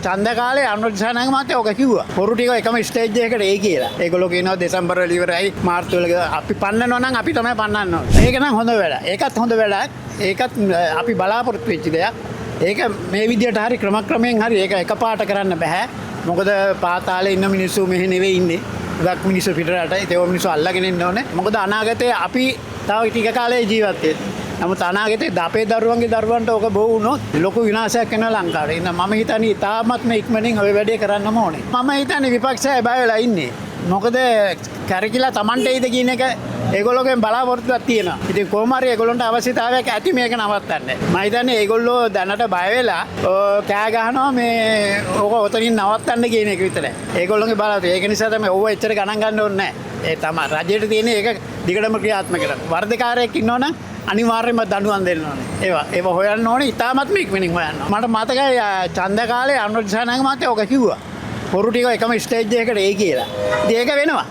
ඡන්ද කාලේ අනුර දිසානායක මහත්තයා ඔක කිව්වා. පොරු ටික එකම ස්ටේජ් එකකට එයි කියලා. ඒගොල්ලෝ කියනවා දෙසැම්බර් වල ඉවරයි මාර්තු වල අපි පන්නනවා නම් අපි තමයි පන්නන්න ඕනේ. ඒක නම් හොඳ වැඩක්. ඒකත් හොඳ වැඩක්. ඒකත් අපි බලාපොරොත්තු වෙච්ච දෙයක්. ඒක මේ විදියට හරි ක්‍රමක්‍රමයෙන් හරි ඒක එකපාරට කරන්න බෑ. මොකද පාතාලේ ඉන්න මිනිස්සු මෙහෙ නෙවෙයි ඉන්නේ. ගොඩක් මිනිස්සු පිටරට ඒ මිනිස්සු අල්ලගෙන ඉන්න ඕනේ. මොකද අනාගතේ අපි තව ටික කාලේ ජීවත් වෙන්නේ. නමුත් අනාගතේ අපේ දරුවන්ගේ දරුවන්ට ඕක බෝ වුණොත් ලොකු විනාශයක් වෙනවා ලංකාවේ. එහෙනම් මම හිතන්නේ තාමත්ම ඉක්මනින් ඔය වැඩේ කරන්නම ඕනේ. මම හිතන්නේ විපක්ෂය බය වෙලා ඉන්නේ. මොකද කැරකිලා Tamante ඉද කියන එක ඒගොල්ලෝගෙන් බලාපොරොත්තුවක් තියෙනවා. ඉතින් කොහොම හරි ඒගොල්ලන්ට අවශ්‍යතාවයක් ඇති මේක නවත්තන්න. මම හිතන්නේ ඒගොල්ලෝ දැනට බය වෙලා කෑ ගහනවා මේ ඕක ඔතනින් නවත්තන්න කියන එක විතරයි. ඒගොල්ලෝගේ බලාපොරොත්තු. ඒක නිසා තමයි ඕව එච්චර ගණන් ගන්න ඕනේ නැහැ. ඒ තමයි රජයට තියෙන ඒක දිගටම ක්‍රියාත්මක කරන්න. වර්ධකාරයෙක් ඉන්නවනම් අනිවාර්යයෙන්ම දඬුවම් දෙන්න ඕනේ. ඒවා හොයන්න ඕනේ. ඉතාමත්ම ඉක්මනින් හොයන්න. මට මතකයි ඡන්ද කාලේ අනුර දිසානායක මහත්තයා ඔක කිව්වා. පොරු ටික එකම ස්ටේජ් එකකට එයි කියලා. ඉතින් ඒක වෙනවා.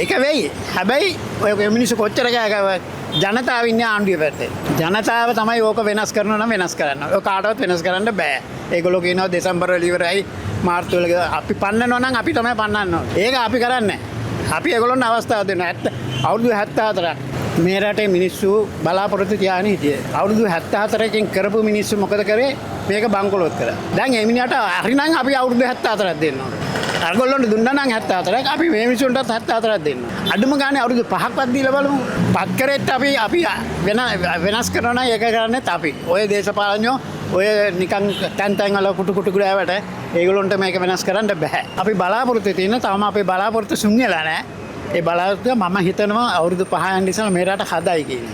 ඒක වෙයි. හැබැයි ඔය මිනිස්සු කොච්චර කෑගාවත් ජනතාව ඉන්නේ ආණ්ඩුවේ පැත්තේ. ජනතාව තමයි ඕක වෙනස් කරනවා නම් වෙනස් කරන්න. ඔය කාටවත් වෙනස් කරන්න බෑ. ඒගොල්ලෝ කියනවා දෙසැම්බර් වල ඉවරයි මාර්තු වල අපි පන්නනවා නම් අපි තමයි පන්නන්න ඕනේ. ඒක අපි කරන්නේ නැහැ. අපි ඒගොල්ලොන්ට අවස්ථාව දෙනවා. අවුරුදු 74ක් මේ රටේ මිනිස්සු බලාපොරොත්තු තියාගෙන හිටියේ. අවුරුදු 74කින් කරපු මිනිස්සු මොකද කරේ? මේක බංකොලොත් කරා. දැන් මේ මිනිහට හරිනම් අපි අවුරුදු 74ක් දෙන්න ඕනේ. අරගොල්ලොන්ට දුන්නා නම් 74ක් අපි මේ මිනිස්සුන්ටත් 74ක් දෙන්න. අඩුම ගානේ අවුරුදු 5ක්වත් දීලා බලමු. පත් කරෙත් අපි වෙනස් කරනවා නම් ඒක කරන්නේත් අපි. ඔය දේශපාලඥයෝ ඔය නිකන් තැන් වල කුටු ගෑවට ඒගොල්ලොන්ට මේක වෙනස් කරන්න බෑ. අපි බලාපොරොත්තු තියෙන තාම අපේ බලාපොරොත්තු සුන් වෙලා නැහැ. ඒ බලාපොරොත්තු මම හිතනවා අවුරුදු 5 යන ඉස්සෙල්ලා මේ රට හදයි කියලා.